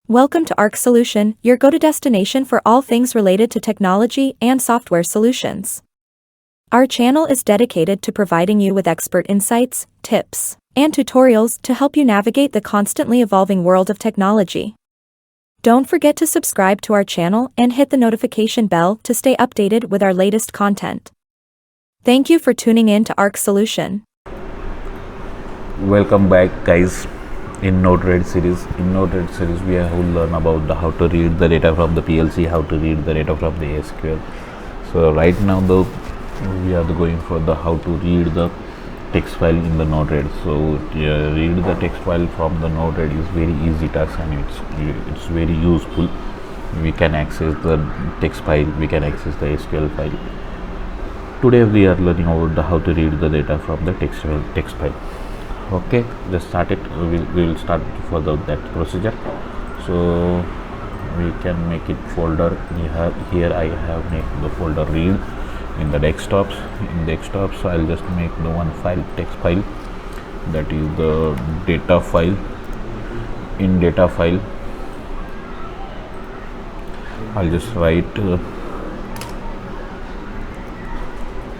Welcome to Arc Solution, your go-to destination for all things related to technology and software solutions. Our channel is dedicated to providing you with expert insights, tips, and tutorials to help you navigate the constantly evolving world of technology. Don't forget to subscribe to our channel and hit the notification bell to stay updated with our latest content. Thank you for tuning in to Arc Solution. Welcome back, guys. In Node.js series, we have learned about how to read the data from the PLC, how to read the data from the SQL. So right now we are going for the how to read the text file in the Node.js. So read the text file from the Node.js is very easy task, and it's very useful. We can access the text file, we can access the SQL file. Today we are learning about how to read the data from the text file. Okay, let's start it. We will start for that procedure. So we can make it folder. Here I have made the folder read in the desktops. In desktops, I'll just make the one file, text file, that is the data file. In data file, I'll just write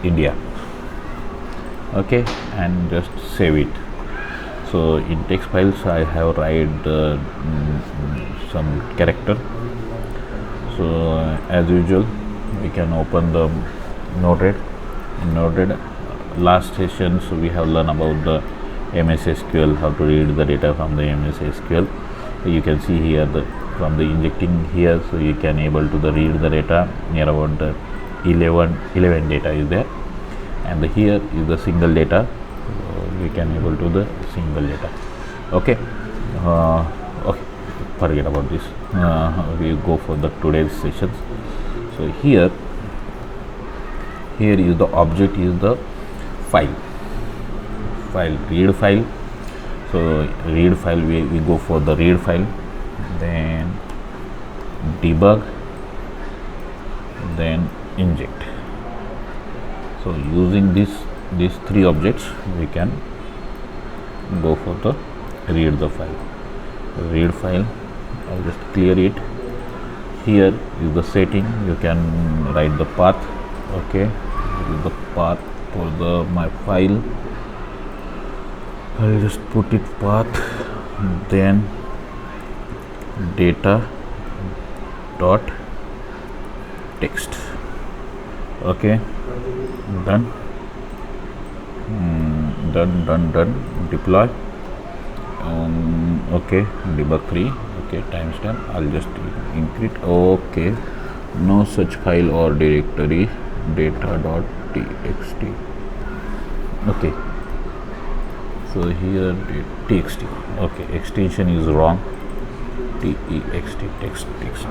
India. Okay, and just save it. So in text files I have write some character. So as usual, we can open the Node.js. Last session, so we have learned about the MS SQL, how to read the data from the MS SQL. You can see here from the injecting here, so you can able to read the data. Near about the 11 data is there, and here is the single data. We can able to the single data. Okay, okay, forget about this. We go for the today's sessions. So here is the object, is the file read file. So read file, we go for the read file, then debug, then inject. So using these three objects, we can go for the read file. I'll just clear it. Here is the setting. You can write the path. Okay, this is the path for my file. I'll just put it path, then data dot text. Okay, done. Done. Deploy. Okay, debug 3. Okay, timestamp. I'll just include. Okay, no such file or directory, data.txt. Okay, so here txt. Okay, extension is wrong. text text.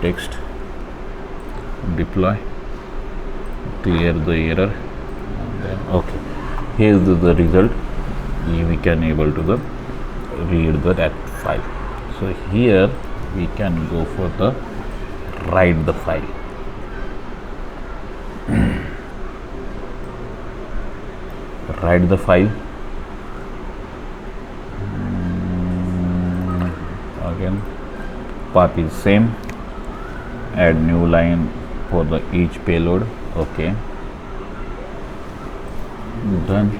Text. Deploy. Clear the error. Okay, here is the result. We can able to read that file. So here we can go for the write the file. Write the file. Again, path is same. Add new line for the each payload. Okay, done.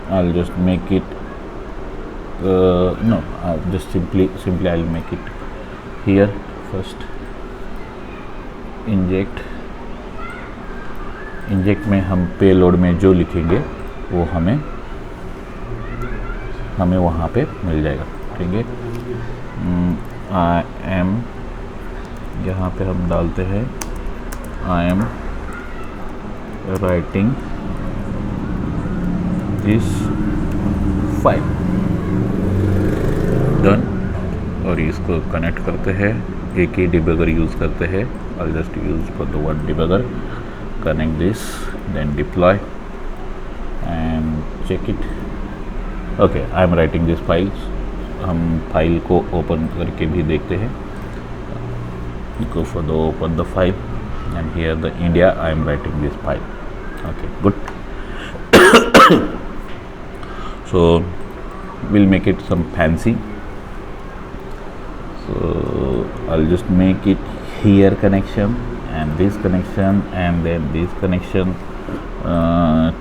I'll just make it just simply I'll make it here first. Inject में हम payload में जो लिखेंगे वो हमें वहाँ पे मिल जाएगा. ठीक है, आई एम, यहाँ पे हम डालते हैं आई am writing this file. Done. और इसको कनेक्ट करते हैं, एक ही डिबगर यूज़ करते हैं. I just use for the one debugger. Connect this, then deploy and check it. Okay, I am writing this files. हम फाइल को ओपन करके भी देखते हैं. Go for the open the file, and here the India, I am writing this file. Okay, good. So we'll make it some fancy. So I'll just make it here connection and this connection and then this connection.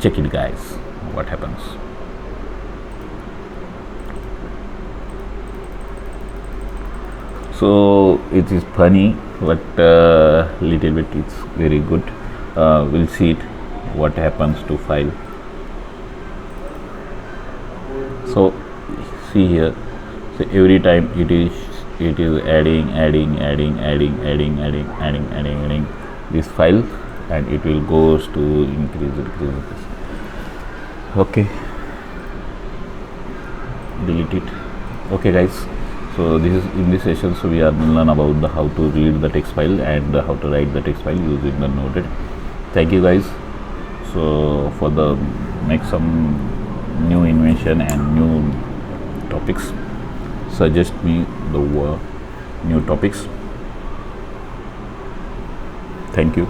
Check it guys, what happens. So it is funny, but little bit it's very good. We'll see it what happens to file. So see here, so every time it is adding this file, and it will goes to increase. Okay, delete it. Okay guys, so this is in this session, so we are learn about the how to read the text file and how to write the text file using the Node. Thank you guys. So for the next some new invention and new topics, suggest me the new topics. Thank you.